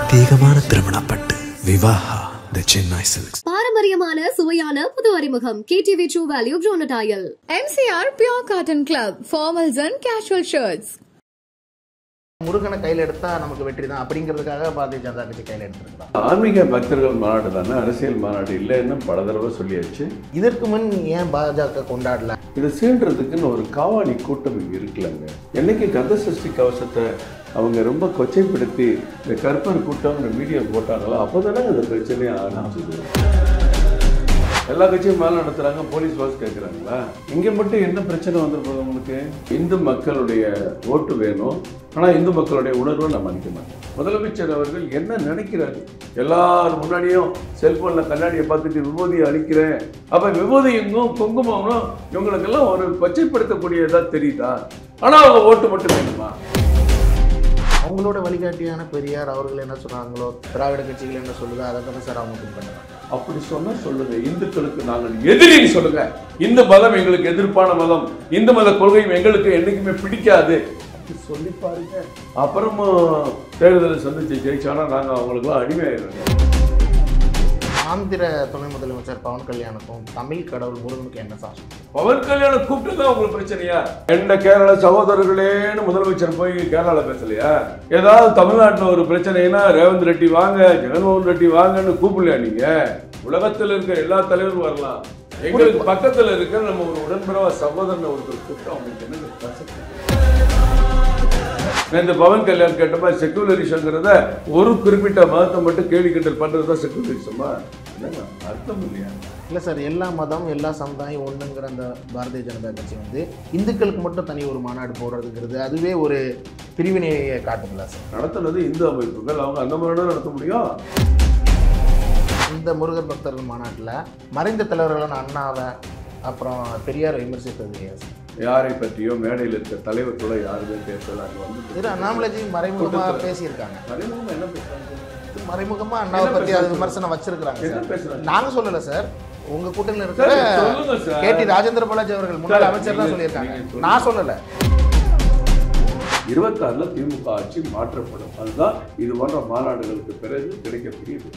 பிரத்யேகமான திருமணப்பட்டு விவாஹா தி சென்னை சில்க்ஸ். பாரம்பரியமான சுவையான புது அறிமுகம் KTV True Value Bronatile. MCR Pure Cotton Club formals and casual shirts. முருகனை கையில் எடுத்தா நமக்கு வெற்றி தான் அப்படிங்கிறதுக்காக பாரதிய ஜனதா கட்சி கையில் எடுத்துருக்கலாம். ஆன்மீக பக்தர்கள் மாநாடு தானே, அரசியல் மாநாடு இல்லைன்னு பல தடவை சொல்லியாச்சு. இதற்கு முன் ஏன் பாஜக கொண்டாடல? இதை சீன்றதுக்குன்னு ஒரு காவாலி கூட்டம் இங்கே இருக்குல்லங்க. என்னைக்கு கந்த சஷ்டி கவசத்தை அவங்க ரொம்ப கொச்சைப்படுத்தி இந்த கற்பர் கூட்டம் மீடியா போட்டாங்களோ அப்போ தானே அந்த பிரச்சனையே ஆரம்பிச்சது. எல்லா கட்சியும் மேலே நடத்துகிறாங்க, போலீஸ் பாஸ் கேட்குறாங்களா? இங்கே மட்டும் என்ன பிரச்சனை வந்துருப்போது உங்களுக்கு? இந்து மக்களுடைய ஓட்டு வேணும், ஆனால் இந்து மக்களுடைய உணர்வை நம்ம மதிக்க மாட்டோம். முதலமைச்சர் அவர்கள் என்ன நினைக்கிறாரு? எல்லாரும் முன்னாடியும் செல்ஃபோனில் கண்ணாடியை பார்த்துட்டு விபூதியை அளிக்கிறேன், அப்போ விபூதியும் குங்குமமும் இவங்களுக்கெல்லாம் ஒரு கொச்சைப்படுத்தக்கூடியதாக தெரியுதா? ஆனால் அவங்க ஓட்டு மட்டும் வேணுமா? அவங்களோட வழிகாட்டியான பெரியார் அவர்கள் என்ன சொன்னாங்களோ, திராவிட கட்சிகள் என்ன சொல்லுதோ அதை தானே சார் அவங்க பின்பற்றுறாங்க. அப்படி சொன்னா சொல்லுங்க, இந்துக்களுக்கு நாங்கள் எதிரின்னு சொல்லுங்க. இந்து மதம் எங்களுக்கு எதிர்ப்பான மதம், இந்து மத கொள்கையும் எங்களுக்கு என்னைக்குமே பிடிக்காது அப்படி சொல்லி பாருங்க. அப்புறமும் தேர்தலை சந்திச்சு ஜெயிச்சானா நாங்கள் அவங்களுக்குலாம் அடிமையாயிடுறோம். ஆந்திர துணை முதலமைச்சர் பவன் கல்யாணுக்கும் தமிழ் கடவுள் முருகனுக்கும் என்ன சார்? பவன் கல்யாணம் கூப்பிட்டு தான் உங்களுக்கு பிரச்சனையா? என்ன கேரள சகோதரர்களேன்னு முதலமைச்சர் போய் கேரளால பேசலையா? ஏதாவது தமிழ்நாட்டில் ஒரு பிரச்சனைனா ரேவந்த் ரெட்டி வாங்க, ஜெகன்மோகன் ரெட்டி வாங்கன்னு கூப்பிடலையா? நீங்க உலகத்தில் இருக்கிற எல்லா தலைவரும் வரலாம், எங்களுக்கு பக்கத்தில் இருக்கிற நம்ம ஒரு உடன்பிறவா சகோதரனை ஒருத்தர் கூப்பிட்டு அவங்களுக்கு என்ன? இந்த பவன் கல்யாண் கேட்ட மாதிரி செக்குலரிசங்கிறத ஒரு குறிப்பிட்ட மதத்தை மட்டும் கேள்வி கிண்டல் பண்றது தான் செக்குலரிசமா? அர்த்தம் இல்லையா? இல்லை சார், எல்லா மதம் எல்லா சமுதாயம் ஒன்றுங்கிற அந்த பாரதிய ஜனதா கட்சி வந்து இந்துக்களுக்கு மட்டும் தனி ஒரு மாநாடு போடுறதுங்கிறது அதுவே ஒரு பிரிவினையை காட்டுங்களா சார்? நடத்துனது இந்து அமைப்புகள், அவங்க அந்த மாதிரி நடத்த முடியும். இந்த முருகர் பக்தர்கள் மாநாட்டில் மறைந்த தலைவர்களான அண்ணாவை அப்புறம் பெரியார் விமர்சித்தது யாரை பற்றியோ மேடையில் இருக்க தலைவர் கூட யாருமே பேசல. அங்கே வந்து அண்ணாமலைஜி மறைமுகமாக பேசியிருக்காங்க. மறைமுகமாக என்ன பேசுறாங்க? மறைமுகமாக அண்ணாவை பற்றி அது விமர்சனம் வச்சிருக்கிறாங்க. நாங்கள் சொல்லலை சார், உங்க கூட்டத்தில் இருக்கிற KT ராஜேந்திர பாலாஜி அவர்கள் முன்னாள் அமைச்சர் தான் சொல்லியிருக்காங்க, நான் சொல்லலை. 26 திமுக ஆட்சி மாற்றப்படும், அதுதான் இது போன்ற மாநாடுகளுக்கு பிறகு கிடைக்கக்கூடியது.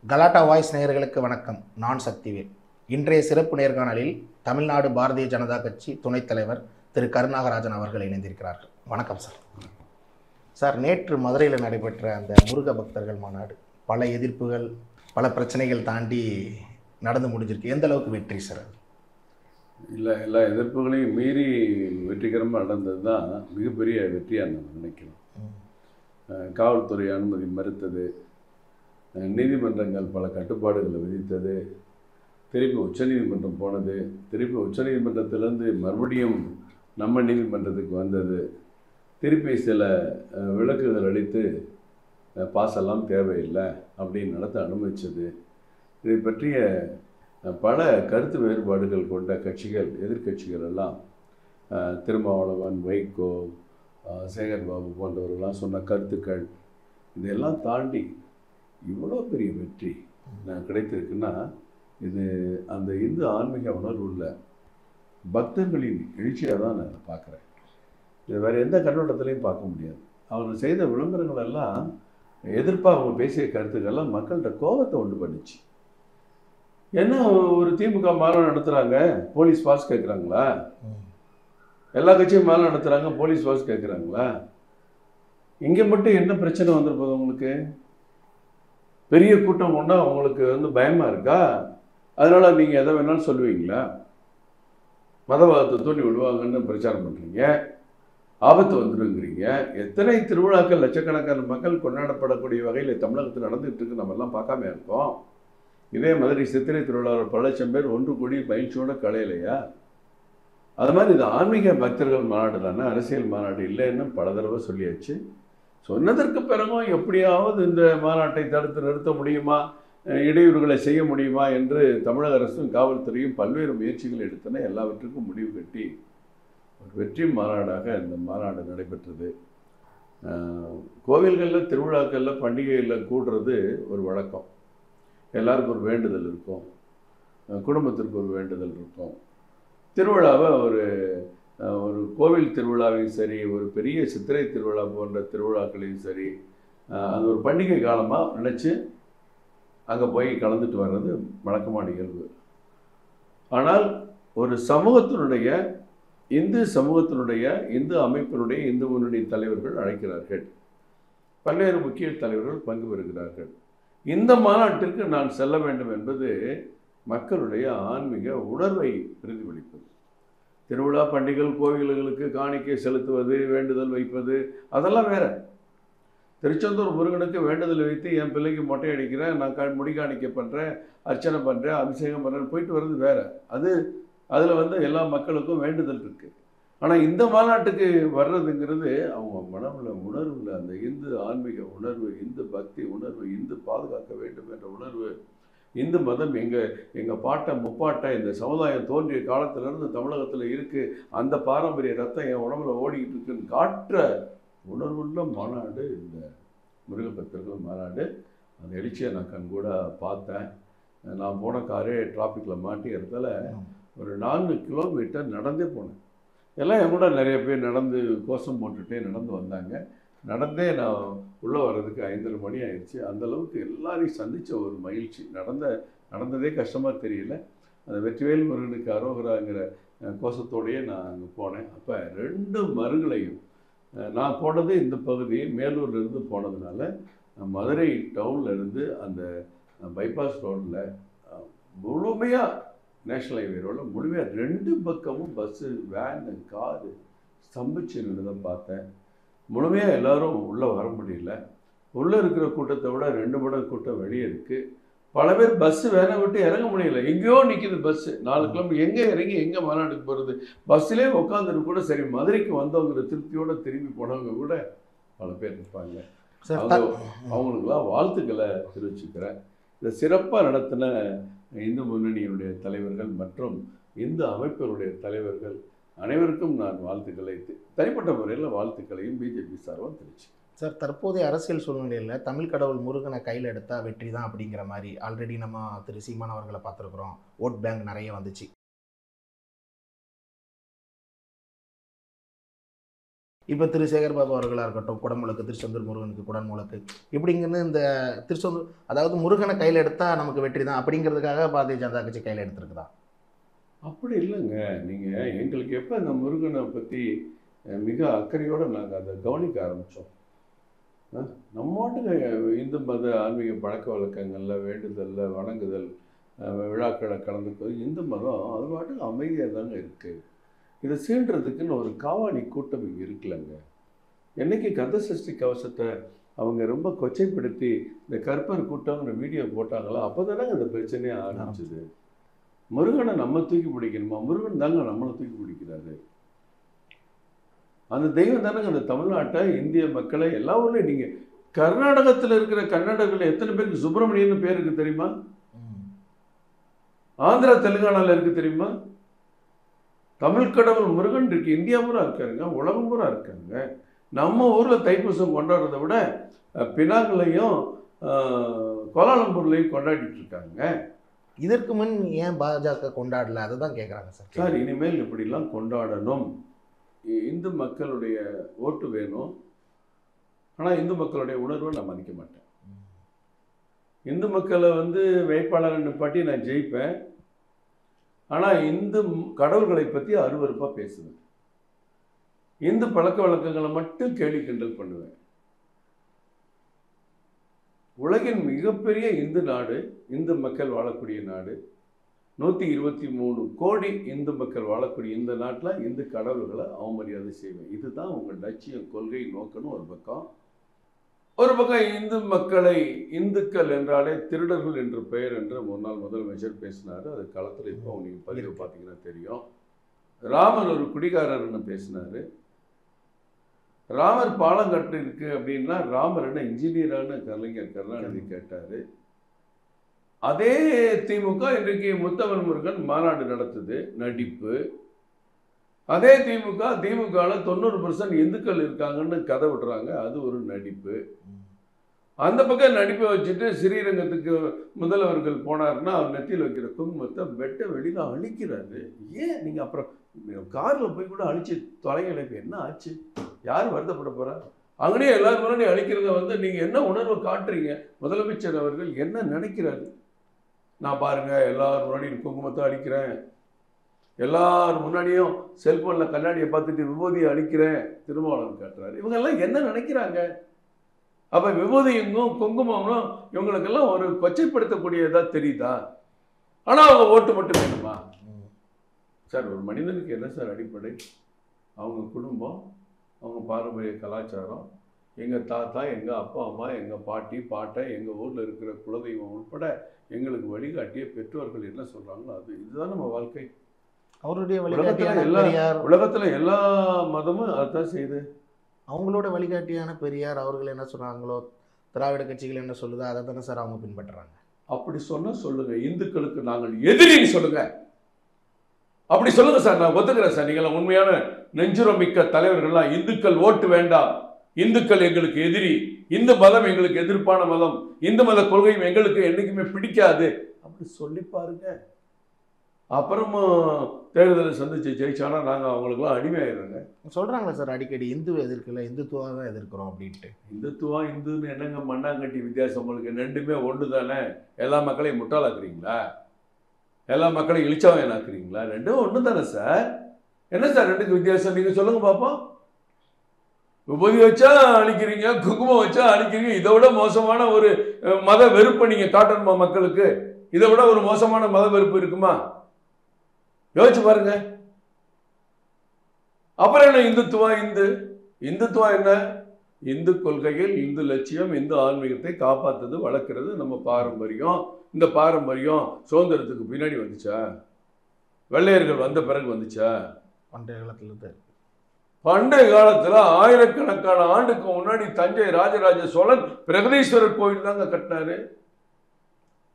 கலாட்டா வாய்ஸ் நேயர்களுக்கு வணக்கம், நான் சக்திவேல். இன்றைய சிறப்பு நேர்காணலில் தமிழ்நாடு பாரதிய ஜனதா கட்சி துணைத் தலைவர் திரு கருநாகராஜன் அவர்கள் இணைந்திருக்கிறார்கள். வணக்கம் சார். சார், நேற்று மதுரையில் நடைபெற்ற அந்த முருக பக்தர்கள் மாநாடு பல எதிர்ப்புகள் பல பிரச்சனைகள் தாண்டி நடந்து முடிஞ்சிருக்கு. எந்த அளவுக்கு வெற்றி சார்? இல்லை, எல்லா எதிர்ப்புகளையும் மீறி வெற்றிகரமாக நடந்தது தான் மிகப்பெரிய வெற்றியாக நம்ம நினைக்கிறோம். காவல்துறை அனுமதி மறுத்தது, நீதிமன்றங்கள் பல கட்டுப்பாடுகளை விதித்தது, திருப்பி உச்சநீதிமன்றம் போனது, திருப்பி உச்சநீதிமன்றத்திலேருந்து மறுபடியும் நம்ம நீதிமன்றத்துக்கு வந்தது, திருப்பி சில விளக்குகள் அளித்து பாசெல்லாம் தேவையில்லை அப்படின்னு நடத்த அனுமதிச்சது, இதை பற்றிய பல கருத்து வேறுபாடுகள் கொண்ட கட்சிகள், எதிர்கட்சிகள் எல்லாம் திருமாவளவன், வைகோ, சேகர் பாபு போன்றவர்கள்லாம் சொன்ன கருத்துக்கள், இதெல்லாம் தாண்டி இவ்வளோ பெரிய வெற்றி கிடைத்திருக்குன்னா இது அந்த இந்து ஆன்மீக உணர்வு உள்ள பக்தர்களின் எழுச்சியாக தான் நான் பார்க்குறேன். இது வேறு எந்த கண்ணோட்டத்திலையும் பார்க்க முடியாது. அவங்க செய்த விளம்பரங்கள் எல்லாம் எதிர்ப்பாக அவங்க பேசிய கருத்துக்கள்லாம் மக்கள்கிட்ட கோபத்தை உண்டு பண்ணிச்சு. என்ன ஒரு திமுக மாநாடு நடத்துகிறாங்க, போலீஸ் பாஸ் கேட்குறாங்களா? எல்லா கட்சியும் மாநாடு நடத்துகிறாங்க, போலீஸ் பாஸ் கேட்குறாங்களா? இங்கே மட்டும் என்ன பிரச்சனை வந்துருப்போது உங்களுக்கு? பெரிய கூட்டம் ஒன்றா உங்களுக்கு வந்து பயமாக இருக்கா? அதனால் நீங்கள் எதை வேணாலும் சொல்லுவீங்களா? மதவாதத்தை தூண்டி விடுவாங்கன்னு பிரச்சாரம் பண்ணுறீங்க, ஆபத்து வந்துடுங்கிறீங்க. எத்தனை திருவிழாக்கள் லட்சக்கணக்கான மக்கள் கொண்டாடப்படக்கூடிய வகையில் தமிழகத்தில் நடந்துகிட்டு இருக்கு, நம்ம எல்லாம் பார்க்காம இருக்கோம். இதே மாதிரி சித்திரை திருவிழாவில் பல லட்சம் பேர் ஒன்று கூடி பயிற்சியோட கலையிலையா? அது மாதிரி இது ஆன்மீக பக்தர்கள் மாநாடு தானே, அரசியல் மாநாடு இல்லைன்னு பல தடவை சொல்லியாச்சு. சொன்னதற்கு பிறகும் எப்படியாவது இந்த மாநாட்டை தடுத்து நிறுத்த முடியுமா, இடையூறுகளை செய்ய முடியுமா என்று தமிழக அரசும் காவல்துறையும் பல்வேறு முயற்சிகள் எடுத்தன. எல்லாவற்றுக்கும் முடிவு கட்டி ஒரு வெற்றி மாநாடாக இந்த மாநாடு நடைபெற்றது. கோவில்களில், திருவிழாக்களில், பண்டிகைகளில் கூடுறது ஒரு வழக்கம். எல்லாருக்கும் ஒரு வேண்டுதல் இருக்கும், குடும்பத்திற்கு ஒரு வேண்டுதல் இருக்கும். திருவிழாவை ஒரு ஒரு கோவில் திருவிழாவையும் சரி, ஒரு பெரிய சித்திரை திருவிழா போன்ற திருவிழாக்களையும் சரி, அது ஒரு பண்டிகை காலமாக நினச்சி அங்கே போய் கலந்துட்டு வர்றது வழக்கமான நிகழ்வு. ஆனால் ஒரு சமூகத்தினுடைய இந்து அமைப்பினுடைய இந்து முன்னணி தலைவர்கள் அழைக்கிறார்கள், பல்வேறு முக்கிய தலைவர்கள் பங்கு பெறுகிறார்கள். இந்த மாநாட்டிற்கு நான் செல்ல வேண்டும் என்பது மக்களுடைய ஆன்மீக உணர்வை பிரதிபலிப்பது. திருவிழா பண்டிகைகள் கோவில்களுக்கு காணிக்கை செலுத்துவது, வேண்டுதல் வைப்பது, அதெல்லாம் வேற. திருச்செந்தூர் முருகனுக்கு வேண்டுதல் வைத்து என் பிள்ளைக்கு மொட்டை அடிக்கிறேன், நான் முடி காணிக்கை பண்ணுறேன், அர்ச்சனை பண்ணுறேன், அபிஷேகம் பண்ணுறேன், போயிட்டு வர்றது வேற. அதில் எல்லா மக்களுக்கும் வேண்டுதல் இருக்குது. ஆனால் இந்த மாநாட்டுக்கு வர்றதுங்கிறது அவங்க மனமில் உணர்வில் அந்த இந்து ஆன்மீக உணர்வு, இந்து பக்தி உணர்வு, இந்து பாதுகாக்க வேண்டும் என்ற உணர்வு, இந்து மதம் எங்கள் பாட்டை முப்பாட்டை இந்த சமுதாயம் தோன்றிய காலத்திலேருந்து தமிழகத்தில் இருக்குது, அந்த பாரம்பரிய ரத்தம் என் உடம்புல ஓடிக்கிட்டு இருக்குன்னு காட்டுற உணர்வுள்ள மாநாடு இந்த முருகபக்தர்கள் மாநாடு. அந்த எழுச்சியை நான் கண்கூட பார்த்தேன். நான் போன காரே டிராஃபிக்கில் மாட்டி இடத்துல ஒரு 4 கிலோமீட்டர் நடந்தே போனேன். எல்லாம் என் கூட நிறைய பேர் நடந்து கோஷம் போட்டுகிட்டே நடந்து வந்தாங்க. நடந்தே நான் உள்ளே வர்றதுக்கு 5:30 மணி ஆயிடுச்சு. அந்தளவுக்கு எல்லாரையும் சந்தித்த ஒரு மகிழ்ச்சி. நடந்ததே கஷ்டமாக தெரியல. அந்த வெற்றிவேல் முருகனுக்கு அரோகராங்கிற கோஷத்தோடையே நான் அங்கே போனேன். அப்போ 2 மருங்களையும் நான் போனது இந்த பகுதி மேலூர்லேருந்து போனதுனால மதுரை டவுன்லேருந்து அந்த பைபாஸ் ரோடில் முழுமையாக நேஷ்னல் ஹைவே ரோடில் முழுமையாக 2 பக்கமும் பஸ்ஸு, வேனு, காரு ஸ்தம்பிச்சு நின்று தான் பார்த்தேன். முழுமையாக எல்லோரும் உள்ளே வர முடியல. உள்ளே இருக்கிற கூட்டத்தை விட 2 மடங்கு கூட்டம் வெளியே இருக்குது. பல பேர் பஸ்ஸு வேனை விட்டு இறங்க முடியல, எங்கேயோ நிற்கிது பஸ்ஸு. 4 கிலோமீட்டர் எங்கே இறங்கி எங்கே மாநாட்டுக்கு போகிறது? பஸ்ஸிலே உட்காந்துட்டு கூட சரி மதுரைக்கு வந்தவங்கிற திருப்தியோடு திரும்பி போனவங்க கூட பல பேர் இருப்பாங்க. அவங்களுக்கெல்லாம் வாழ்த்துக்களை தெரிவிச்சுக்கிறேன். இதை சிறப்பாக நடத்தின இந்து முன்னணியினுடைய தலைவர்கள் மற்றும் இந்து அமைப்பினுடைய தலைவர்கள் அனைவருக்கும் நான் வாழ்த்துக்களை, தனிப்பட்ட முறையில் வாழ்த்துக்களையும் பிஜேபி சார்பாக தெரிவிச்சுக்கிறேன். சார், தற்போதைய அரசியல் சூழ்நிலையில் தமிழ் கடவுள் முருகனை கையில் எடுத்தால் வெற்றி தான் அப்படிங்கிற மாதிரி ஆல்ரெடி நம்ம திரு சீமான் அவர்களை பார்த்துருக்குறோம். ஓட் பேங்க் நிறைய வந்துச்சு. இப்போ திரு சேகர்பாபு அவர்களாக இருக்கட்டும், குடமுழுக்கு, திருச்செந்தூர் முருகனுக்கு குடமுழுக்கு இப்படிங்கிறது இந்த திருச்செந்தூர் அதாவது முருகனை கையில் எடுத்தால் நமக்கு வெற்றி தான் அப்படிங்கிறதுக்காக பாரதிய ஜனதா கட்சி கையில் எடுத்துருக்குதா? அப்படி இல்லைங்க. நீங்கள் எங்களுக்கு எப்போ இந்த முருகனை பற்றி மிக அக்கறையோடு நாங்கள் அதை கவனிக்க ஆரம்பித்தோம். நம்மோட்டுக்கு இந்து மத ஆன்மீக பழக்க வழக்கங்களில் வேண்டுதலில் வணங்குதல் விழாக்களை கலந்துக்கிறது இந்து மதம் அது பாட்டுக்கு அமைதியாக தாங்க இருக்குது. இதை சீன்றதுக்குன்னு ஒரு காவாணி கூட்டம் இங்கே இருக்குல்லங்க. என்றைக்கு கந்த சஷ்டி கவசத்தை அவங்க ரொம்ப கொச்சைப்படுத்தி இந்த கற்பர் கூட்டங்கிற வீடியோ போட்டாங்களோ அப்போ தானே அந்த பிரச்சனையே ஆரம்பிச்சுது. முருகனை நம்ம தூக்கி பிடிக்கணுமா? முருகன் தாங்க நம்மளை தூக்கி பிடிக்கிறாரு. அந்த தெய்வம் தானங்க அந்த தமிழ்நாட்டை, இந்திய மக்களை எல்லா ஊர்லேயும். நீங்கள் கர்நாடகத்தில் இருக்கிற கர்நாடகத்தில் எத்தனை பேருக்கு சுப்பிரமணியன்னு பேர் இருக்குது தெரியுமா? ஆந்திரா தெலுங்கானாவில் இருக்குது தெரியுமா? தமிழ் கடவுள் முருகன் இருக்கு, இந்தியா பூரா இருக்காருங்க, உலகம் பூரா இருக்காங்க. நம்ம ஊரில் தைப்பூசம் கொண்டாடுறதை விட பினாங்கிலையும் கோலாலம்பூர்லையும் கொண்டாடிட்டு இருக்காங்க. இதற்கு முன் ஏன் பாஜக கொண்டாடல? அதை தான் கேட்குறாங்க சார். சார், இனிமேல் இப்படிலாம் கொண்டாடணும். இந்து மக்களுடைய ஓட்டு வேணும். ஆனால் இந்து மக்களுடைய உணர்வை நான் மதிக்க மாட்டேன். இந்து மக்களை வேட்பாளரை நிப்பாட்டி நான் ஜெயிப்பேன். ஆனால் இந்து கடவுள்களை பற்றி அருவருப்பாக பேசுவேன். இந்து பழக்க வழக்கங்களை மட்டும் கேலி கிண்டல் பண்ணுவேன். உலகின் மிகப்பெரிய இந்து நாடு, இந்து மக்கள் வாழக்கூடிய நாடு, 123 கோடி இந்து மக்கள் வாழக்கூடிய இந்த நாட்டில் இந்து கடவுள்களை அவமரியாதை செய்வேன். இதுதான் உங்கள் லட்சியம், கொள்கை, நோக்கணும் ஒரு பக்கம் இந்து மக்களை இந்துக்கள் என்றாலே திருடர்கள் என்று பெயர் என்று முன்னாள் முதலமைச்சர் பேசினார். அது களத்தில் இப்போ நீங்கள் பதிவு பார்த்தீங்கன்னா தெரியும். ராமர் ஒரு குடிகாரர்னு பேசினார். ராமர் பாலம் கட்டு இருக்கு அப்படின்னா ராமர் என்ன இன்ஜினியரானு கலைஞர் கருணாநிதி கேட்டார். அதே திமுக இன்றைக்கு முத்தமிழ் முருகன் மாநாடு நடத்துது, நடிப்பு. அதே திமுகவில் 90% இந்துக்கள் இருக்காங்கன்னு கதை விடுறாங்க, அது ஒரு நடிப்பு. அந்த பக்கம் நடிப்பை வச்சுட்டு ஸ்ரீரங்கத்துக்கு முதல்வர்கள் போனார்னா அவர் நெத்தியில் வைக்கிற குங்குமத்தை வெட்ட வெளியில் அழிக்கிறாரு. ஏன் நீங்கள் அப்புறம் காரில் போய் கூட அழிச்சு தொலைங்க. இப்போ என்ன ஆச்சு? யார் வருத்தப்பட போகிறா? அங்கேயே எல்லாரும் முன்னாடி அழிக்கிறத வந்து நீங்கள் என்ன உணர்வை காட்டுறீங்க? முதலமைச்சர் அவர்கள் என்ன நினைக்கிறாரு? நான் பாருங்கள் எல்லாரும் முன்னாடி குங்குமத்தை அடிக்கிறேன், எல்லாரும் முன்னாடியும் செல்ஃபோனில் கண்ணாடியை பார்த்துட்டு விபூதியை அழிக்கிறேன், திருமாவளவன் காட்டுறாரு. இவங்கெல்லாம் என்ன நினைக்கிறாங்க? அப்போ விபூதியும் குங்குமமும் இவங்களுக்கெல்லாம் ஒரு கொச்சைப்படுத்தக்கூடியதாக தெரியுதா? ஆனால் அவங்க ஓட்டு மட்டும் வேணுமா சார்? ஒரு மனிதனுக்கு என்ன சார் அடிப்படை? அவங்க குடும்பம், அவங்க பாரம்பரிய கலாச்சாரம், எங்கள் தாத்தா, எங்கள் அப்பா அம்மா, எங்கள் பாட்டி பாட்டை, எங்கள் ஊரில் இருக்கிற குலதெய்வம் உட்பட எங்களுக்கு வழிகாட்டிய பெற்றோர்கள் என்ன சொல்கிறாங்களோ அது. இதுதான் நம்ம வாழ்க்கை. அவருடைய உலகத்தில் எல்லா மதமும் அதுதான் செய்யுது. அவங்களோட வழிகாட்டியான பெரியார் அவர்கள் என்ன சொல்கிறாங்களோ, திராவிட கட்சிகள் என்ன சொல்லுதோ அதை தானே சார் அவங்க பின்பற்றுறாங்க. அப்படி சொன்னால் சொல்லுங்கள், இந்துக்களுக்கு நாங்கள் எதிரின்னு சொல்லுங்கள். அப்படி சொல்லுங்க சார், நான் ஒத்துக்கிறேன் சார். நீங்களாம் உண்மையான நெஞ்சுரம் மிக்க தலைவர்கள்லாம் இந்துக்கள் ஓட்டு வேண்டாம், இந்துக்கள் எங்களுக்கு எதிரி, இந்து மதம் எங்களுக்கு எதிர்ப்பான மதம், இந்து மத கொள்கையும் எங்களுக்கு என்னைக்குமே பிடிக்காது அப்படி சொல்லி பாருங்க. அப்புறமும் தேர்தலை சந்திச்சு ஜெயிச்சானா நாங்கள் அவங்களுக்குலாம் அடிமையாயிடுறோங்க. சொல்கிறாங்களே சார் அடிக்கடி இந்துவை எதிர்க்கல, இந்துத்துவா தான் எதிர்க்கிறோம் அப்படின்ட்டு. இந்துத்துவா இந்துன்னு என்னங்க மண்ணாங்கட்டி வித்தியாசம் உங்களுக்கு? ரெண்டுமே ஒன்று தானே. எல்லா மக்களையும் முட்டாளாக்குறீங்களா? எல்லா மக்களையும் இழிச்சவனாக்குறீங்களா? ரெண்டும் ஒன்று தானே சார். என்ன சார் ரெண்டுக்கு வித்தியாசம்? நீங்கள் சொல்லுங்க பார்ப்போம். விபூதி வச்சா அழிக்கிறீங்க, குங்குமம் வச்சா அழிக்கிறீங்க. இதை விட மோசமான ஒரு மத வெறுப்பை நீங்கள் காட்டணுமா மக்களுக்கு? இதை விட ஒரு மோசமான மத வெறுப்பு இருக்குமா? யோசிச்சு பாருங்க. அப்புறம் என்ன இந்துத்துவா? இந்துத்துவா என்ன? இந்து கொள்கைகள், இந்து லட்சியம், இந்து ஆன்மீகத்தை காப்பாற்றுறது, வளர்க்குறது நம்ம பாரம்பரியம். இந்த பாரம்பரியம் சுதந்திரத்துக்கு பின்னாடி வந்துச்சா? வெள்ளையர்கள் வந்த பிறகு வந்துச்சா? பண்டைய காலத்தில் ஆயிரக்கணக்கான ஆண்டுக்கு முன்னாடி தஞ்சை ராஜராஜ சோழன் பிரகதீஸ்வரர் கோயில் தாங்க கட்டினாரு.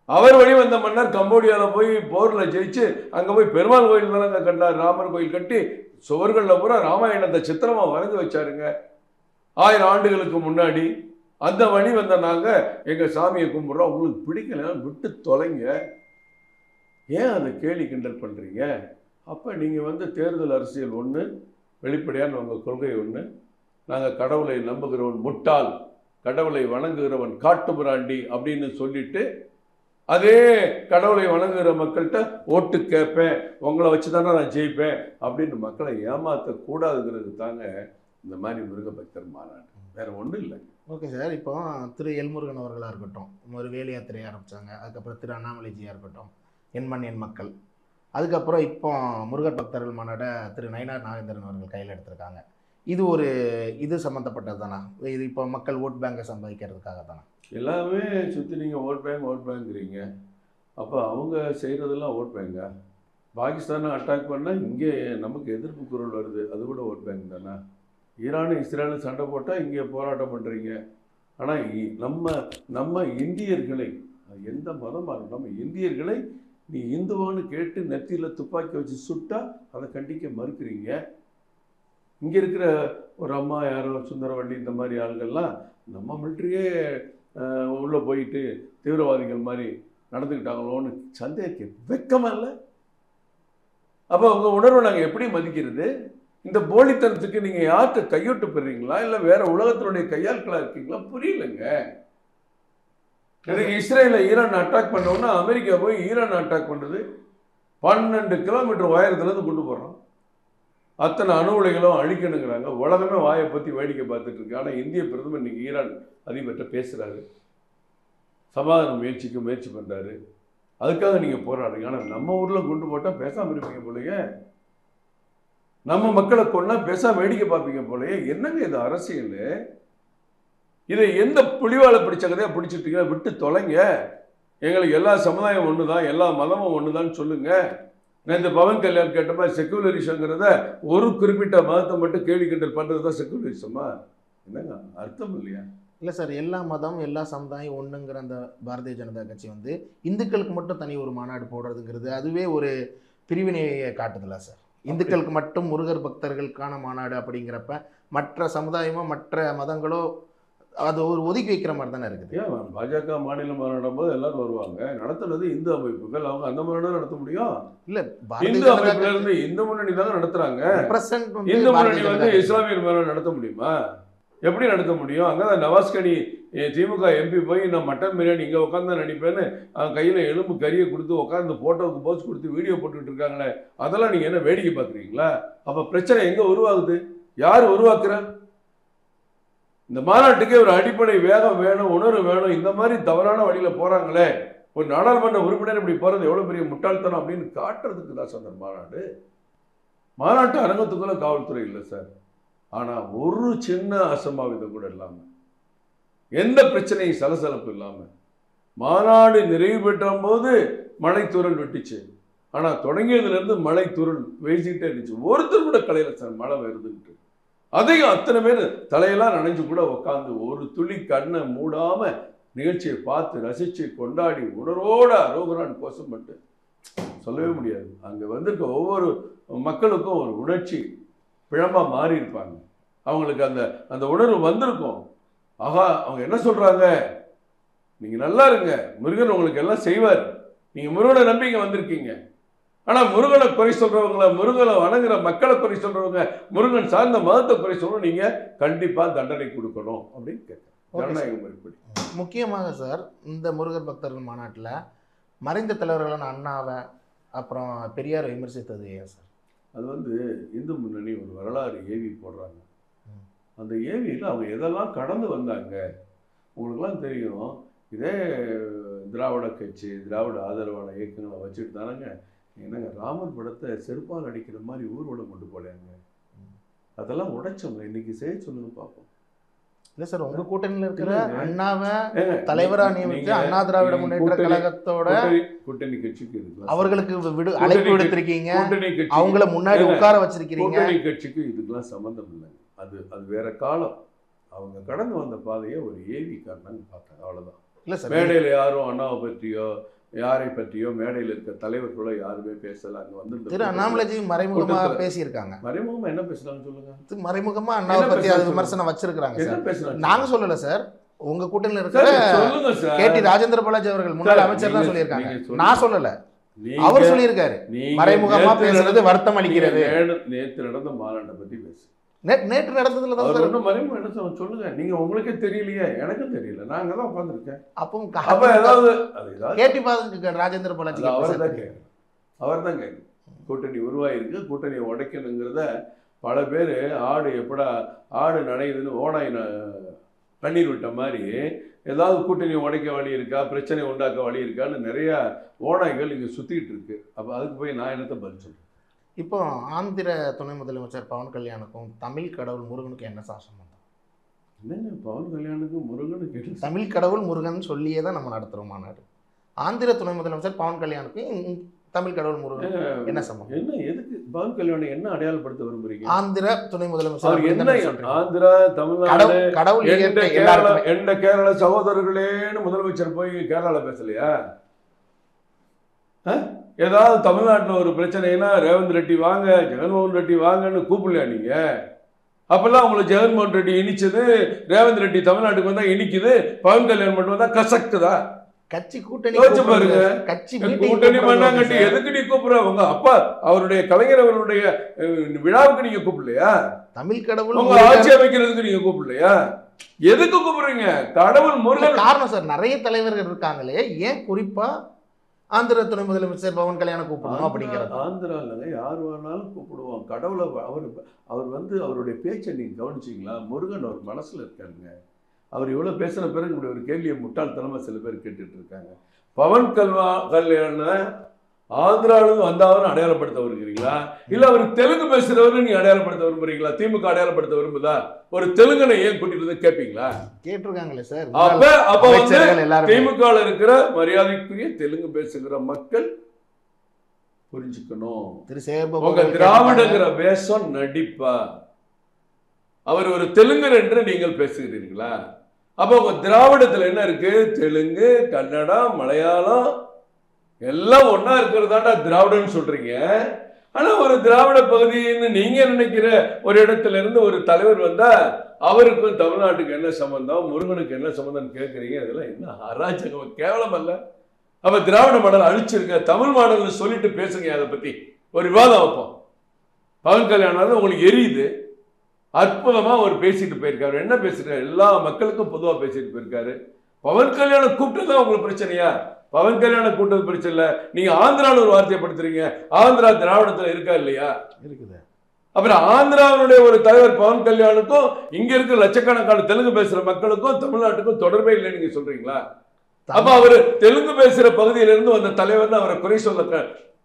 அவர் வழி வந்த மன்னர் கம்போடியாவில் போய் போரில் ஜெயிச்சு அங்கே போய் பெருமாள் கோயில் தானங்க கட்டினார். ராமர் கோயில் கட்டி சுவர்களில் பூரா ராமாயணத்தை சித்திரமாக வரைஞ்சி வச்சாருங்க 1000 ஆண்டுகளுக்கு முன்னாடி. அந்த வழி வந்த நாங்கள் எங்கள் சாமியை கும்பிட்றோம், உங்களுக்கு பிடிக்கல விட்டு தொலைங்க. ஏன் அதை கேலி கிண்டல் பண்ணுறீங்க? அப்போ நீங்கள் வந்து தேர்தல் அரசியல் ஒன்று, வெளிப்படையான உங்கள் கொள்கை ஒன்று. நாங்கள் கடவுளை நம்புகிறவன் முட்டாள், கடவுளை வணங்குகிறவன் காட்டுமிராண்டி அப்படின்னு சொல்லிட்டு அதே கடவுளை வணங்குகிற மக்கள்கிட்ட ஓட்டு கேட்பேன், உங்களை வச்சு தானே நான் ஜெயிப்பேன் அப்படின்னு மக்களை ஏமாற்றக்கூடாதுங்கிறது தாங்க இந்த மாதிரி மிருகபக்தர் மாநாடு. வேறு ஒன்றும் இல்லை. Okay sir. இப்போ திரு எல்முருகன் அவர்களாக இருக்கட்டும், ஒரு வேலை யாத்திரையை ஆரம்பித்தாங்க. அதுக்கப்புறம் திரு அண்ணாமலைஜியாக இருக்கட்டும், எண்மண் எண் மக்கள். அதுக்கப்புறம் இப்போ முருகர் பக்தர்கள் மாநாட திரு நயினார் நாகேந்திரன் அவர்கள் கையில் எடுத்திருக்காங்க. இது ஒரு இது சம்மந்தப்பட்டது தானா? இது இப்போ மக்கள் ஓட் பேங்கை சம்பாதிக்கிறதுக்காக தானே? எல்லாமே சுற்றி நீங்கள் ஓட் பேங்கிறீங்க. அப்போ அவங்க செய்கிறதெல்லாம் ஓட் பேங்கா? பாகிஸ்தானை அட்டாக் பண்ணால் இங்கே நமக்கு எதிர்ப்பு குரல் வருது, அது கூட ஓட் பேங்க் தானே? ஈரானும் இஸ்ரேலும் சண்டை போட்டால் இங்கே போராட்டம் பண்ணுறீங்க. ஆனால் நம்ம இந்தியர்களை, எந்த மதமாக இருக்கும், நம்ம இந்தியர்களை நீ இந்துவான்னு கேட்டு நெத்தியில் துப்பாக்கி வச்சு சுட்டா அதை கண்டிக்க மறுக்கிறீங்க. இங்கே இருக்கிற ஒரு அம்மா யாரோ சுந்தரவள்ளி இந்த மாதிரி ஆளுகள்லாம் நம்ம மிலிட்ரியே உள்ளே போயிட்டு தீவிரவாதிகள் மாதிரி நடந்துக்கிட்டாங்களோன்னு சந்தேகிக்க வெக்கமா இல்லை? அப்போ உங்கள் உணர்வை நாங்கள் எப்படி மதிக்கிறது? இந்த போலித்தனத்துக்கு நீங்கள் யார்கிட்ட கையொட்டு பெறுறீங்களா, இல்லை வேற உலகத்தினுடைய கையாட்களாக இருக்கீங்களா? புரியலைங்க. எனக்கு இஸ்ரேலை ஈரான் அட்டாக் பண்ணோன்னா அமெரிக்கா போய் ஈரான் அட்டாக் பண்ணுறது 12 கிலோமீட்டர் உயரத்துலேருந்து கொண்டு போகிறோம். அத்தனை அணு உலைகளும் அழிக்கணுங்கிறாங்க. உலகமே வாயை பற்றி வேடிக்கை பார்த்துட்டு இருக்கு. ஆனால் இந்திய பிரதமர் இன்னைக்கு ஈரான் அதிபர்கிட்ட பேசுகிறாரு, சமாதான முயற்சி பண்ணுறாரு. அதுக்காக நீங்கள் போராடுறீங்க. ஆனால் நம்ம ஊரில் குண்டு போட்டால் பேசாமல் இருப்பீங்க போலயே, நம்ம மக்களை கொண்டா பேசாமல் வேடிக்கை பார்ப்பீங்க போலயே. என்னங்க இது அரசியல்? இதை எந்த புலிவாலை பிடிச்ச கதையாக பிடிச்சிட்டீங்கன்னா விட்டு தொலைங்க. எங்களுக்கு எல்லா சமுதாயம் ஒன்று தான், எல்லா மதமும் ஒன்று தான் சொல்லுங்கள். நான் இந்த பவன் கல்யாண் கேட்ட மாதிரி செக்குலரிசங்கிறத ஒரு குறிப்பிட்ட மதத்தை மட்டும் கேள்வி கிண்டல் பண்ணுறது தான் செக்குலரிசமா? என்னங்க அர்த்தம் இல்லையா? இல்லை சார், எல்லா மதம் எல்லா சமுதாயம் ஒன்றுங்கிற அந்த பாரதிய ஜனதா கட்சி வந்து இந்துக்களுக்கு மட்டும் தனி ஒரு மாநாடு போடுறதுங்கிறது அதுவே ஒரு பிரிவினையை காட்டுதில்ல சார்? இந்துக்களுக்கு மட்டும் முருகர் பக்தர்களுக்கான மாநாடு அப்படிங்கிறப்ப மற்ற சமுதாயமோ மற்ற மதங்களோ அது ஒரு ஒதுக்கி வைக்கிற மாதிரி தானே இருக்குது. ஏன் பாஜக மாநில மாநாடும் போது எல்லாரும் வருவாங்க, நடத்துனது இந்து அமைப்புகள், அவங்க அந்த மாநாடு நடத்த முடியும்? இல்ல இந்து அமைப்புல இருந்து இந்து முன்னணி தாங்க நடத்துறாங்க. இந்து முன்னணி வந்து இஸ்லாமியர் மாநாடு நடத்த முடியுமா? எப்படி நடத்த முடியும்? அங்கதான் நவாஸ்கனி திமுக எம்பி போய் நான் மட்டன் பிரியாணி இங்கே உட்காந்து நடிப்பேன்னு அவன் கையில் எலும்பு கறியை கொடுத்து உட்காந்து ஃபோட்டோவுக்கு போஸ்ட் கொடுத்து வீடியோ போட்டுக்கிட்டு இருக்காங்களே, அதெல்லாம் நீங்கள் என்ன வேடிக்கை பார்க்குறீங்களா? அப்போ பிரச்சனை எங்கே உருவாகுது? யார் உருவாக்குற? இந்த மாநாட்டுக்கே ஒரு அடிப்படை வேகம் வேணும், உணர்வு வேணும். இந்த மாதிரி தவறான வழியில் போகிறாங்களே, ஒரு நாடாளுமன்ற உறுப்பினர் இப்படி போகிறது எவ்வளோ பெரிய முட்டாள்தனம் அப்படின்னு காட்டுறதுக்கு தான் சார் அந்த மாநாடு. மாநாட்டு அரங்கத்துக்குள்ள காவல்துறை இல்லை சார். ஆனால் ஒரு சின்ன அசம்பாவிதம் கூட இல்லாமல், எந்த பிரச்சனையும் சலசலப்பு இல்லாமல், மாநாடு நிறைவு பெற்ற போது மழைத்தூரல் வெட்டுச்சு. ஆனால் தொடங்கியதுலேருந்து மழைத்தூரல் பேசிக்கிட்டே இருந்துச்சு. ஒருத்தர் கூட கலையில சார் மழை வருதுன்ட்டு. அதையும் அத்தனை பேர் தலையெல்லாம் நனைஞ்சு கூட உட்காந்து ஒரு துளி கண்ணை மூடாம நிகழ்ச்சியை பார்த்து ரசித்து கொண்டாடி உணர்வோட அரோகரான் கோஷம் பட்டு சொல்லவே முடியாது. அங்கே வந்திருக்க ஒவ்வொரு மக்களுக்கும் ஒரு உணர்ச்சி பிழம்பாக மாறி இருப்பாங்க. அவங்களுக்கு அந்த அந்த உணர்வு வந்திருக்கும். ஆகா, அவங்க என்ன சொல்கிறாங்க, நீங்கள் நல்லா இருங்க, முருகன் உங்களுக்கு எல்லாம் செய்வார், நீங்கள் முருகனை நம்பி இங்கே வந்திருக்கீங்க. ஆனால் முருகனை குறை சொல்கிறவங்கள, முருகனை வணங்குற மக்களை குறை சொல்கிறவங்க, முருகன் சார்ந்த மதத்தை குறை சொல்கிறோம், நீங்கள் கண்டிப்பாக தண்டனை கொடுக்கணும் அப்படின்னு கேட்குறேன். ஜனநாயகம் எப்படி முக்கியமாக சார் இந்த முருகர் பக்தர்கள் மாநாட்டில் மறைந்த தலைவர்களான அண்ணாவை அப்புறம் பெரியார் விமர்சித்தது ஏன் சார்? அது வந்து இந்து முன்னணி ஒரு வரலாறு ஏவி போடுறாங்க. அந்த ஏவியில் அவங்க எதெல்லாம் கடந்து வந்தாங்க உங்களுக்குலாம் தெரியும். இதே திராவிட கட்சி, திராவிட ஆதரவான இயக்கங்களை வச்சுட்டு தானங்க என்னங்க ராமர் படத்தை செருப்பால் அடிக்கிற மாதிரி ஊர்வலம் கொண்டு போலேங்க. அதெல்லாம் உடைச்சவங்க இன்னைக்கு செய்ய சொல்லுங்க பார்ப்போம். இல்லை சார், உங்க கூட்டணியில் இருக்கிற அண்ணாவை தலைவரா நியமித்து அண்ணா திராவிட முன்னேற்ற கழகத்தோட கூட்டணி கட்சிக்கு இதுக்கு அவர்களுக்கு அழைப்பு விடுத்திருக்கீங்க, அவங்கள முன்னாடி உட்கார வச்சிருக்கீங்க. கூட்டணி கட்சிக்கு இதுக்கெல்லாம் சம்மந்தம் இல்லை. அது அது வேற காலம். அவங்க கடந்து வந்த பாதையை ஒரு ஏவி காரணம் பார்த்தாங்க, அவ்வளோதான். இல்லை சார், மேடையில் யாரும் அண்ணாவை பற்றியோ யாரை பற்றியோ மேடையில் இருக்க தலைவர்களோ யாருமே பேசல. அங்கே வந்து திரு அண்ணாமலைஜி மறைமுகமாக பேசியிருக்காங்க. மறைமுகமாக என்ன பேசுறாங்க சொல்லுங்க? மறைமுகமா அண்ணாவை பற்றி அது விமர்சனம் வச்சிருக்காங்க. என்ன பேசுறாங்க? நாங்க சொல்லல சார், உங்க கூட்டணியில் இருக்கிற சொல்லுங்க சார். கேடி ராஜேந்திர பாலாஜி அவர்கள் முன்னாள் அமைச்சர் தான் சொல்லியிருக்காங்க, நான் சொல்லல, அவர் சொல்லியிருக்காரு. மறைமுகமா பேசுறது வருத்தம் அளிக்கிறது. நேற்று நடந்த மாநாட்டை பத்தி பேசு. நேற்று நடந்ததுல தான் சார் மறைமுகம் என்ன சொல்லுங்க. நீங்க உங்களுக்கே தெரியலையே, எனக்கும் தெரியல, நாங்க தான் உட்காந்துருக்கேன். அப்போ ஏதாவது கேட்டி பாருங்க ராஜேந்திர பாலாஜி அவர் தான் கேட்கணும். கூட்டணி உருவாயிருக்கு, கூட்டணியை உடைக்கணுங்கிறத பல பேர் ஆடு எப்படா ஆடு நனையுதுன்னு ஓனாய் கண்ணீர் விட்ட மாதிரி ஏதாவது கூட்டணியை உடைக்க வழி இருக்கா, பிரச்சனை உண்டாக்க வழி இருக்கான்னு நிறைய ஓனாய்கள் இங்கே சுத்திட்டு இருக்கு. அப்போ அதுக்கு போய் நான் என்னத்தை பதில் சொல்றேன்? இப்போ ஆந்திர துணை முதலமைச்சர் பவன் கல்யாணுக்கும் தமிழ் கடவுள் முருகனுக்கும் என்ன சம்பந்தம்? என்னங்க பவன் கல்யாணுக்கும் முருகனுக்கு? தமிழ் கடவுள் முருகன் சொல்லியே தான் நம்ம நடத்துகிறோம் மாநாடு. ஆந்திர துணை முதலமைச்சர் பவன் கல்யாணுக்கும் தமிழ் கடவுள் முருகன் என்ன சம்பந்தம்? என்ன எதுக்கு பவன் கல்யாணம் என்ன அடையாளப்படுத்த விரும்புறீங்க? ஆந்திர துணை முதலமைச்சர் என்ன ஆந்திரா தமிழ்நாடு கடவுள் எந்த கேரள சகோதரர்களேன்னு முதலமைச்சர் போய் கேரளால பேசலையா? ஏதாவது தமிழ்நாட்டில் ஒரு பிரச்சனைனா ரேவந்த் ரெட்டி வாங்க, ஜெகன்மோகன் ரெட்டி வாங்கன்னு கூப்பிடலையா நீங்க? அப்பெல்லாம் உங்களுக்கு ஜெகன்மோகன் ரெட்டி இனிச்சது, ரேவந்த் ரெட்டி தமிழ்நாட்டுக்கு வந்தா இனிக்குது, பவன் கல்யாணம் மட்டும் வந்தா கசக்குதா? கட்சி கூட்டணி யோசிச்சு பாருங்க. கட்சி கூட்டணி மண்ணாங்கட்டி எதுக்கு நீ கூப்பிடுறவங்க? அப்பா அவருடைய கலைஞர் அவருடைய விழாவுக்கு நீங்க கூப்பிடலையா? தமிழ் கடவுள் உங்க ஆட்சி அமைக்கிறதுக்கு நீங்க கூப்பிடலையா? எதுக்கு கூப்பிடுறீங்க? கடவுள் முருகன் காரணம் சார். நிறைய தலைவர்கள் இருக்காங்களே, ஏன் குறிப்பா ஆந்திர துணை முதலமைச்சர் பவன் கல்யாணம் கூப்பிடணும் அப்படிங்கிறது? ஆந்திராவில் யார் வேணாலும் கூப்பிடுவோம். கடவுளை அவர் வந்து அவருடைய பேச்சை நீங்க கவனிச்சிங்களா? முருகன் அவர் மனசுல இருக்காருங்க. அவர் இவ்வளவு பேசின பிறகு இப்படி ஒரு கேள்வியை முட்டாள்தனமா சில பேர் கேட்டுட்டு இருக்காங்க. பவன் கல்யாணம் ஆந்திராவிலும் வந்தாலும் அடையாளப்படுத்த விரும்புறீங்களா, இல்ல அவர் தெலுங்கு பேசுறவரு நீங்க அடையாளப்படுத்த விரும்புறீங்களா? திமுக அடையாளப்படுத்த விரும்புதா? ஒரு தெலுங்கனை ஏன் கூட்டிட்டு வந்து கேட்பீங்களா? கேட்டிருக்காங்க சார். அப்ப வந்து திமுக இருக்கிற மரியாதைக்குரிய தெலுங்கு பேசுகிற மக்கள் புரிஞ்சுக்கணும். உங்க திராவிடங்கிற வேஷம் நடிப்பா. அவர் ஒரு தெலுங்கர் என்று நீங்கள் பேசுகிறீர்களா? அப்ப உங்க திராவிடத்துல என்ன இருக்கு? தெலுங்கு, கன்னடம், மலையாளம் எல்லாம் ஒன்னா இருக்கிறதாண்டா திராவிடன்னு சொல்றீங்க. ஆனால் ஒரு திராவிட பகுதின்னு நீங்க நினைக்கிற ஒரு இடத்துல இருந்து ஒரு தலைவர் வந்தா அவருக்கும் தமிழ்நாட்டுக்கு என்ன சம்பந்தம், முருகனுக்கு என்ன சம்பந்தம் கேட்குறீங்க? இதெல்லாம் என்ன அராஜகம், கேவலம் அல்ல? அப்ப திராவிட மாடல் அழிச்சிருக்க, தமிழ் மாடல்னு சொல்லிட்டு பேசுங்க. அதை பத்தி ஒரு விவாதம் வைப்போம். பவன் கல்யாணம் உங்களுக்கு எரியுது. அற்புதமா அவர் பேசிட்டு போயிருக்காரு. என்ன பேசிருக்காரு? எல்லா மக்களுக்கும் பொதுவா பேசிட்டு போயிருக்காரு. பவன் கல்யாணம் கூப்பிட்டதான் உங்களுக்கு பிரச்சனையா? பவன் கல்யாணம் கூட்டது பிரச்சனை இல்லை. நீங்க ஆந்திரான்னு ஒரு வார்த்தையை படுத்துறீங்க. ஆந்திரா திராவிடத்துல இருக்கா இல்லையா? இருக்குது. அப்புறம் ஆந்திராவுடைய ஒரு தலைவர் பவன் கல்யாணுக்கும் இங்க இருக்க லட்சக்கணக்கான தெலுங்கு பேசுற மக்களுக்கும் தமிழ்நாட்டுக்கும் தொடர்பே இல்லைன்னு நீங்க சொல்றீங்களா? அப்ப அவர் தெலுங்கு பேசுற பகுதியில இருந்து வந்த தலைவர் அவரை குறை சொல்ல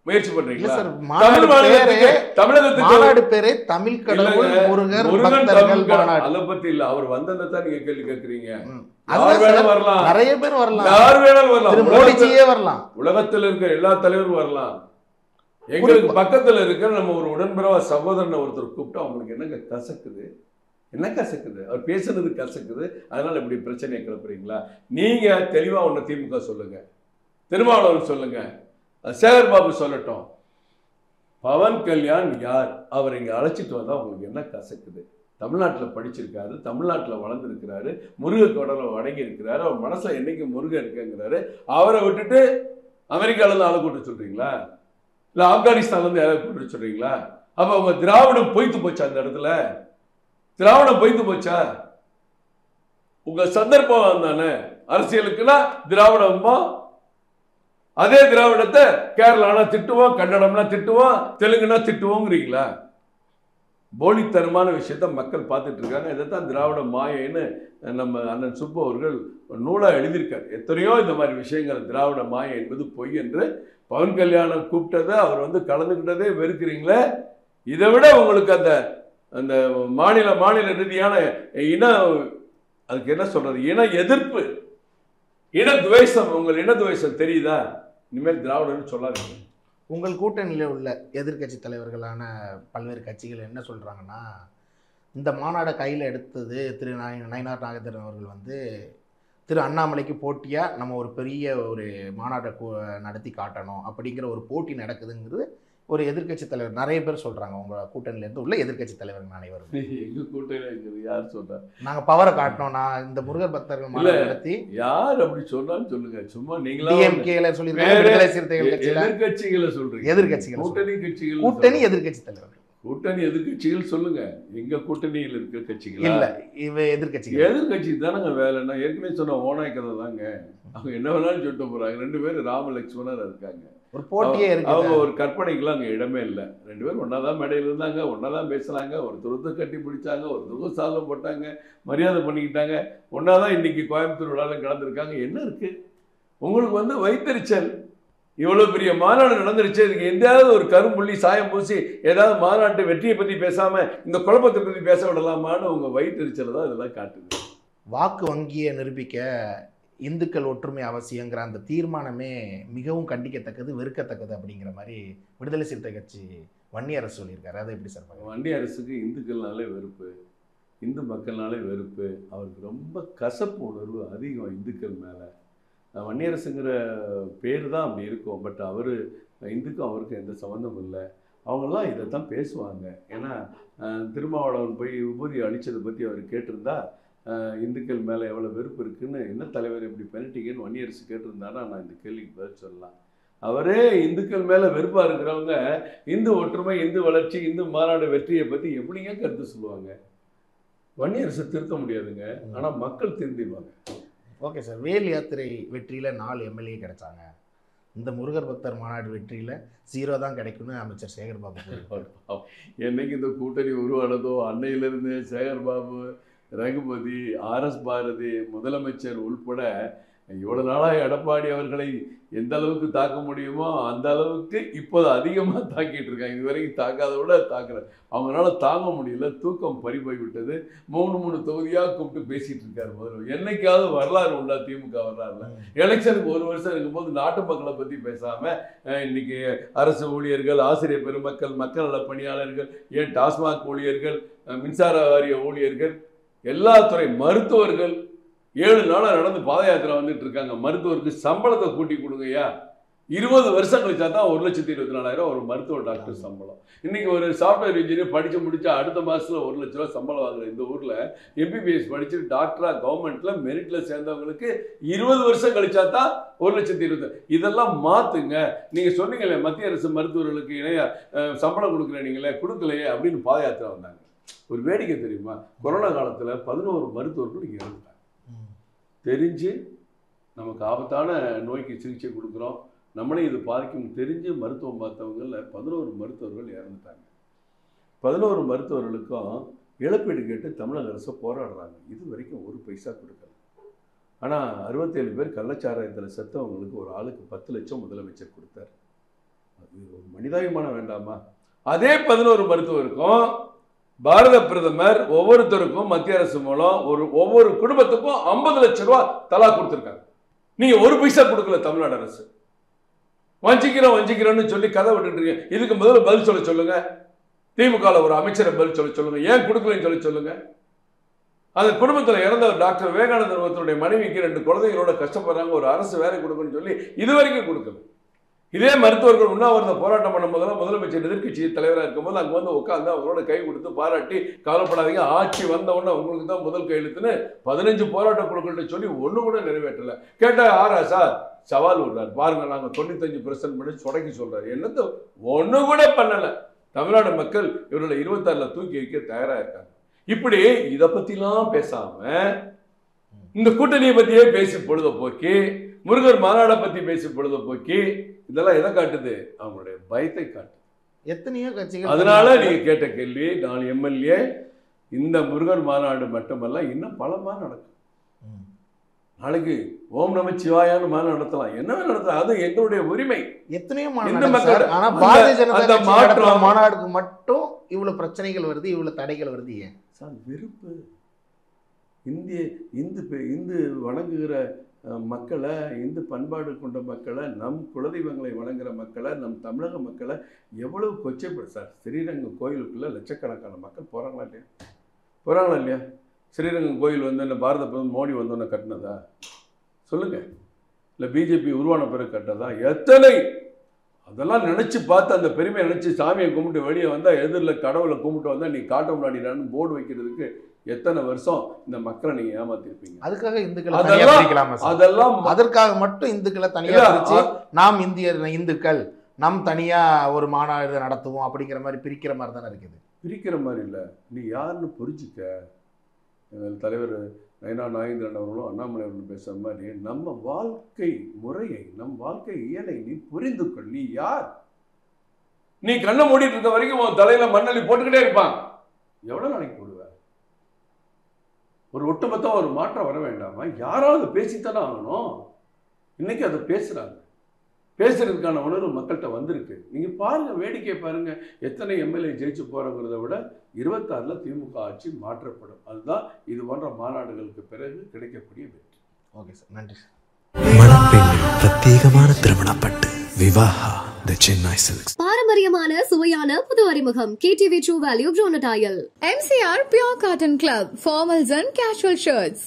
முயற்சி பண்றீங்களா? தமிழ் மாநிலத்துக்கு தமிழகத்துக்கு பேரே தமிழ் கடவுள் முருகர் பக்தர்கள் மாநாடு. அதை பத்தி இல்ல, அவர் வந்ததை தான் நீங்க கேள்வி கேட்கறீங்க. யார் வேணாலும் வரலாம், நிறைய பேர் வரலாம், யார் வேணாலும் வரலாம், மோடிஜியே வரலாம், உலகத்தில் இருக்கிற எல்லா தலைவரும் வரலாம். எங்களுக்கு பக்கத்துல இருக்கிற நம்ம ஒரு உடன்பிறவா சகோதரனை ஒருத்தர் கூப்பிட்டு அவங்களுக்கு என்னங்க கசக்குது, என்ன கசக்குது, அவர் பேசுனது கசக்குது, அதனால இப்படி பிரச்சனையை கிளப்புறீங்களா? நீங்க தெளிவா ஒண்ணு திமுக சொல்லுங்க, திருமாவளவன் சொல்லுங்க, சேகர் பாபு சொல்லட்டும். பவன் கல்யாண் யார்? அவர் இங்க அழைச்சிட்டு வந்தா உங்களுக்கு என்ன கசக்குது? தமிழ்நாட்டில் படிச்சிருக்காரு, தமிழ்நாட்டில் வளர்ந்துருக்கிறாரு, முருக கடலை வணங்கி இருக்கிறாரு, அவர் மனசுல என்னைக்கு முருகன் இருக்குங்கிறாரு. அவரை விட்டுட்டு அமெரிக்காவிலேருந்து ஆளை கூட்டு சொல்றீங்களா? இல்லை ஆப்கானிஸ்தான்லேருந்து யாராவது கூட்டு சொல்றீங்களா? அப்போ அவங்க திராவிடம் பொய்த்து போச்சா? அந்த இடத்துல திராவிடம் பொய்த்து போச்சா? உங்க சந்தர்ப்பம் தானே அரசியலுக்குன்னா திராவிடமா, அதே திராவிடத்தை கேரளானா திட்டுவோம், கன்னடம்னா திட்டுவோம், தெலுங்குனா திட்டுவோங்கிறீங்களா? போலித்தனமான விஷயத்த மக்கள் பார்த்துட்டு இருக்காங்க. இதைத்தான் திராவிட மாயைன்னு நம்ம அண்ணன் சுப்பு அவர்கள் நூலாக எழுதியிருக்காரு. எத்தனையோ இந்த மாதிரி விஷயங்கள், திராவிட மாயை என்பது பொய் என்று. பவன் கல்யாணம் கூப்பிட்டதை அவர் கலந்துக்கிட்டதே வெறுக்கிறீங்களே. இதை விட உங்களுக்கு அந்த அந்த மாநில ரீதியான அதுக்கு என்ன சொல்றது, இன எதிர்ப்பு, இன துவேஷம், உங்கள் இன துவேஷம் தெரியுதா? இனிமேல் திராவிடன்னு சொல்லாதீங்க. உங்கள் கூட்டணியில் உள்ள எதிர்கட்சி தலைவர்களான பல்வேறு கட்சிகள் என்ன சொல்கிறாங்கன்னா, இந்த மாநாடை கையில் எடுத்தது திரு நயினார் நாகேந்திரன் அவர்கள் திரு அண்ணாமலைக்கு போட்டியாக நம்ம ஒரு பெரிய ஒரு மாநாட்டை நடத்தி காட்டணும் அப்படிங்கிற ஒரு போட்டி நடக்குதுங்கிறது ஒரு எதிர்கட்சி தலைவர் நிறைய பேர் சொல்கிறாங்க. உங்கள் கூட்டணியிலேருந்து உள்ள எதிர்கட்சி தலைவர்கள் அனைவரும். எங்கள் கூட்டணி யார் சொல்கிறார்? நாங்கள் பவரை காட்டணும், நான் இந்த முருகர் பக்தர்கள் மாநாடு நடத்தி. யார் அப்படி சொன்னாலும் சொல்லுங்க. சும்மா நீங்களா டிஎம்கேல சொல்லியிருக்காங்க, சிறுத்தைகள் கட்சியில் எதிர்கட்சிகளை சொல்றீங்க. எதிர்கட்சிகள், கூட்டணி கட்சிகள், கூட்டணி எதிர்கட்சி தலைவர்கள், கூட்டணி எதிர்கட்சிகள் சொல்லுங்க. எங்க கூட்டணியில் இருக்கிற கட்சிகள் இல்ல, இவ எதிர்கட்சிகள். எதிர்கட்சி தானங்க வேலைன்னா ஏற்கனவே சொன்ன ஓனாய் கதை தாங்க. அவங்க என்ன வேணாலும் சொல்லிட்டு போறாங்க. 2 பேரும் ராம லட்சுமணர் இருக்காங்க. ஒரு போட்டியே இருக்கு. அவங்க ஒரு கற்பனைக்கெல்லாம் அங்கே இடமே இல்லை. 2 பேரும் ஒன்னாதான் மேடையில் இருந்தாங்க, ஒன்னாதான் பேசுனாங்க, ஒருத்தர் கட்டி பிடிச்சாங்க, ஒருத்தருக்கும் சாதம் போட்டாங்க, மரியாதை பண்ணிக்கிட்டாங்க, ஒன்னாதான் இன்னைக்கு கோயம்புத்தூர் விழாவில் கலந்துருக்காங்க. என்ன இருக்கு உங்களுக்கு வைத்தறிச்சல்? இவ்வளோ பெரிய மாநாடு நடந்துருச்சு, இதுக்கு எந்தாவது ஒரு கரும்புள்ளி சாயம் பூசி ஏதாவது மாநாட்டு வெற்றியை பற்றி பேசாமல் இந்த குழப்பத்தை பற்றி பேச விடலாமான்னு உங்கள் வயிற்றுச்சல் தான் இதெல்லாம் காட்டுது. வாக்கு வங்கியை நிரூபிக்க இந்துக்கள் ஒற்றுமை அவசியங்கிற அந்த தீர்மானமே மிகவும் கண்டிக்கத்தக்கது, வெறுக்கத்தக்கது அப்படிங்கிற மாதிரி விடுதலை சிறுத்தை கட்சி வன்னியரசு சொல்லியிருக்காரு. அதை எப்படி சார்? வன்னியரசுக்கு இந்துக்கள்னாலே வெறுப்பு, இந்து மக்கள்னாலே வெறுப்பு. அவருக்கு ரொம்ப கசப்பு உணர்வு அதிகம் இந்துக்கள் மேலே. வன்னியரசுங்கிற பேர் தான் அப்படி இருக்கும். பட் அவர் இந்துக்கும் அவருக்கும் எந்த சம்மந்தமும் இல்லை. அவங்களாம் இதை தான் பேசுவாங்க. ஏன்னா திருமாவளவன் போய் விபூதி அழிச்சதை பற்றி அவர் கேட்டிருந்தா இந்துக்கள் மேலே எவ்வளோ வெறுப்பு இருக்குன்னு, என்ன தலைவர் எப்படி பண்ணிட்டீங்கன்னு வன்னியரசு கேட்டிருந்தானா நான் இந்த கேள்விக்கு பதில் சொல்லலாம். அவரே இந்துக்கள் மேலே வெறுப்பாக இருக்கிறவங்க இந்து ஒற்றுமை, இந்து வளர்ச்சி, இந்து மாநாடு வெற்றியை பற்றி எப்படிங்க கருத்து சொல்லுவாங்க? வன்னியரசு திருத்த முடியாதுங்க, ஆனால் மக்கள் திருந்திடுவாங்க. ஓகே சார், வேல் யாத்திரை வெற்றியில் 4 எம்எல்ஏ கிடைச்சாங்க. இந்த முருகர் பக்தர் மாநாடு வெற்றியில் 0 தான் கிடைக்கும்னு அமைச்சர் சேகர் பாபு. என்னைக்கு இந்த கூட்டணி உருவானதோ அன்னையிலிருந்து சேகர் பாபு, ரகுபதி, RS பாரதி, முதலமைச்சர் உள்பட இவ்வளோ நாளாக எடப்பாடி அவர்களை எந்த அளவுக்கு தாக்க முடியுமோ அந்த அளவுக்கு இப்போது அதிகமாக தாக்கிட்டு இருக்காங்க. இது வரைக்கும் தாக்காத விட தாக்குறாங்க. அவங்களால தாங்க முடியல, தூக்கம் பறி போய்விட்டது. 3 தொகுதியாக கூப்பிட்டு பேசிகிட்டு இருக்காரு. முதல்ல என்னைக்காவது வரலாறு உண்டா திமுக வரலாறுல? எலெக்ஷனுக்கு 1 வருஷம் இருக்கும்போது நாட்டு மக்களை பற்றி பேசாமல் இன்னைக்கு அரசு ஊழியர்கள், ஆசிரியர் பெருமக்கள், மக்கள் நல பணியாளர்கள், ஏன் டாஸ்மாக் ஊழியர்கள், மின்சார வாரிய ஊழியர்கள், எல்லா துறை, மருத்துவர்கள் 7 நாளாக நடந்து பாத யாத்திரை வந்துட்டு இருக்காங்க. மருத்துவருக்கு சம்பளத்தை கூட்டி கொடுங்கய்யா, 20 வருஷம் கழிச்சா தான் 1,24,000 ஒரு மருத்துவ டாக்டர் சம்பளம். இன்னைக்கு ஒரு சாஃப்ட்வேர் இன்ஜினியர் படிச்சு முடிச்சா அடுத்த மாசத்துல 1 லட்ச ரூபா சம்பளம் வாங்குற இந்த ஊர்ல MBBS படிச்சுட்டு டாக்டரா கவர்மெண்ட்ல மெரிட்ல சேர்ந்தவங்களுக்கு 20 வருஷம் கழிச்சா தான் 1,20,000. இதெல்லாம் மாத்துங்க. நீங்க சொன்னீங்களே மத்திய அரசு மருத்துவர்களுக்கு இணையா சம்பளம் கொடுக்குறீங்களே, கொடுக்கலையே அப்படின்னு பாத யாத்திரை வந்தாங்க. ஒரு வேடிக்கை தெரியுமா? கொரோனா காலத்துல 11 மருத்துவர்கள் இங்க இறந்துட்டாங்க. தெரிஞ்சு நமக்கு ஆபத்தான நோய்க்கு சிகிச்சை கொடுக்குறோம், நம்மளே இது பாதிக்கும் தெரிஞ்சு மருத்துவம் பார்த்தவங்கள 11 மருத்துவர்கள் இறந்துட்டாங்க. 11 மருத்துவர்களுக்கும் இழப்பீடு கேட்டு தமிழக அரசு போராடுறாங்க. இது வரைக்கும் ஒரு பைசா கொடுக்கல. ஆனால் 67 பேர் கள்ளச்சாராயத்தில் செத்தவங்களுக்கு ஒரு ஆளுக்கு 10 லட்சம் முதலமைச்சர் கொடுத்தார். அது ஒரு மனிதாபிமானம் வேண்டாமா? அதே 11 மருத்துவருக்கும் பாரத பிரதமர் ஒவ்வொருத்தருக்கும் மத்திய அரசு மூலம் ஒவ்வொரு குடும்பத்துக்கும் 50 லட்சம் ரூபாய் தலா கொடுத்துருக்காங்க. நீங்க ஒரு பைசா கொடுக்கல தமிழ்நாடு அரசு. வஞ்சிக்கிறோம்னு சொல்லி கதை விட்டுட்டு இருக்கீங்க. இதுக்கு முதல்ல பதில் சொல்லுங்க. திமுக ஒரு அமைச்சரை பதில் சொல்லுங்க. ஏன் கொடுக்கலன்னு சொல்லுங்க. அந்த குடும்பத்தில் இறந்த டாக்டர் விவேகானந்தர் மனைவிக்கு 2 குழந்தைகளோட கஷ்டப்படுறாங்க, ஒரு அரசு வேலை கொடுக்கணும்னு சொல்லி இது வரைக்கும் கொடுக்கல. இதே மருத்துவர்கள் உண்ணாவிரத போராட்டம் பண்ணும் போதெல்லாம் முதலமைச்சர் எதிர்க்கட்சி தலைவராக இருக்கும்போது அங்கே வந்து உட்காந்து அவரோட கை கொடுத்து பாராட்டி, கவலைப்படாதீங்க ஆட்சி வந்த உடனே உங்களுக்கு தான் முதல் கையெழுத்துன்னு 15 போராட்ட குழுக்கள்கிட்ட சொல்லி ஒன்று கூட நிறைவேற்றலை. கேட்டால் ஆராசா சவால் விடுறாரு. பாருங்க, நாங்கள் 95% பண்ணி சொடக்கி சொல்றாரு. என்னத்தை ஒன்று கூட பண்ணலை. தமிழ்நாடு மக்கள் இவர்களை 26ல் தூக்கி வைக்க தயாராக இருக்காங்க. இப்படி இதை பற்றிலாம் பேசாம இந்த கூட்டணியை பற்றியே பேசி பொழுத போக்கி, முருகர் மாநாடை பற்றி பேசி பொழுத போக்கி, இதெல்லாம் எதை காட்டுது? அவங்களுடைய பயத்தை காட்டுது. எத்தனையோ கட்சிகள். அதனால நீங்க கேட்ட கேள்வி, 4 MLA இந்த முருகர் மாநாடு மட்டுமல்ல, இன்னும் பல மாநாடு நடக்கும். நாளைக்கு ஓம் நம சிவாயான்னு மாநாடு நடத்தலாம், என்னவே நடத்தலாம், அது எங்களுடைய உரிமை. எத்தனையோ மாநாடு. ஆனா பாரதிய ஜனதா கட்சி மாநாடுக்கு மட்டும் இவ்வளவு பிரச்சனைகள் வருது, இவ்வளவு தடைகள் வருது. ஏன் சார்? வெறுப்பு. இந்து வணங்குகிற மக்களை, இந்து பண்பாடு கொண்ட மக்களை, நம் குலதெய்வங்களை வணங்குற மக்களை, நம் தமிழக மக்களை எவ்வளவு கொச்சைப்படு சார். ஸ்ரீரங்கம் கோயிலுக்குள்ள லட்சக்கணக்கான மக்கள் போறாங்களா இல்லையா? ஸ்ரீரங்கம் கோயில் வந்து என்ன பாரத பிரதமர் மோடி வந்தோன்னு கட்டினதா? சொல்லுங்க. இல்லை பிஜேபி உருவான பிறகு கட்டினதா? எத்தனை அதெல்லாம் நினைச்சு பார்த்து அந்த பெருமையை நினைச்சு சாமியை கும்பிட்டு வெளியே வந்தால், எதிரில் கடவுளை கும்பிட்டு வந்தால் நீ காட்ட முன்னாடினான்னு போர்டு வைக்கிறதுக்கு எத்தனை வருஷம் இந்த மக்களை நீங்க ஏமாத்திருப்பீங்க. அதுக்காக இந்துக்களை அதெல்லாம் அதற்காக மட்டும் இந்துக்களை தனியா பிரிச்சு, நாம் இந்துக்கள் நம் தனியா ஒரு மாநாடு நடத்துவோம் அப்படிங்கிற மாதிரி பிரிக்கிற மாதிரி தானே இருக்குது. பிரிக்கிற மாதிரி இல்லை, நீ யாருன்னு புரிஞ்சுக்க. தலைவர் நயனா நாகேந்திரன் அவர்களும் அண்ணாமலை அவர்களும் பேசுற மாதிரி நம்ம வாழ்க்கை முறையை, நம் வாழ்க்கை இயலை நீ புரிந்து கொள். நீ யார்? நீ கண்ணை மூடிட்டு இருக்க வரைக்கும் உன் தலையில மண்ணள்ளி போட்டுக்கிட்டே இருப்பான். எவ்வளவு நாளைக்கு போடுவ? ஒரு ஒட்டுமொத்தம் ஒரு மாற்றம் வர வேண்டாமா? யாராவது பேசித்தானே ஆகணும். இன்னைக்கு அதை பேசுறாங்க. பேசுறதுக்கான உணர்வு மக்கள்கிட்ட வந்திருக்கு. நீங்க பாருங்க, வேடிக்கை பாருங்க. எத்தனை MLA ஜெயிச்சு போறோங்கிறத விட 26ல் திமுக ஆட்சி மாற்றப்படும். அதுதான் இது போன்ற மாநாடுகளுக்கு பிறகு கிடைக்கக்கூடிய வெற்றி. ஓகே சார், நன்றி சார். மணப்பெண்ணின் பிரத்யேகமான திருமணப்பட்டு விவாஹா தி சென்னை சில்க்ஸ். பாரம்பரியமான சுவையான புது அறிமுகம் KTV True Value Bronatile. MCR Pure Cotton Club, formals and casual shirts.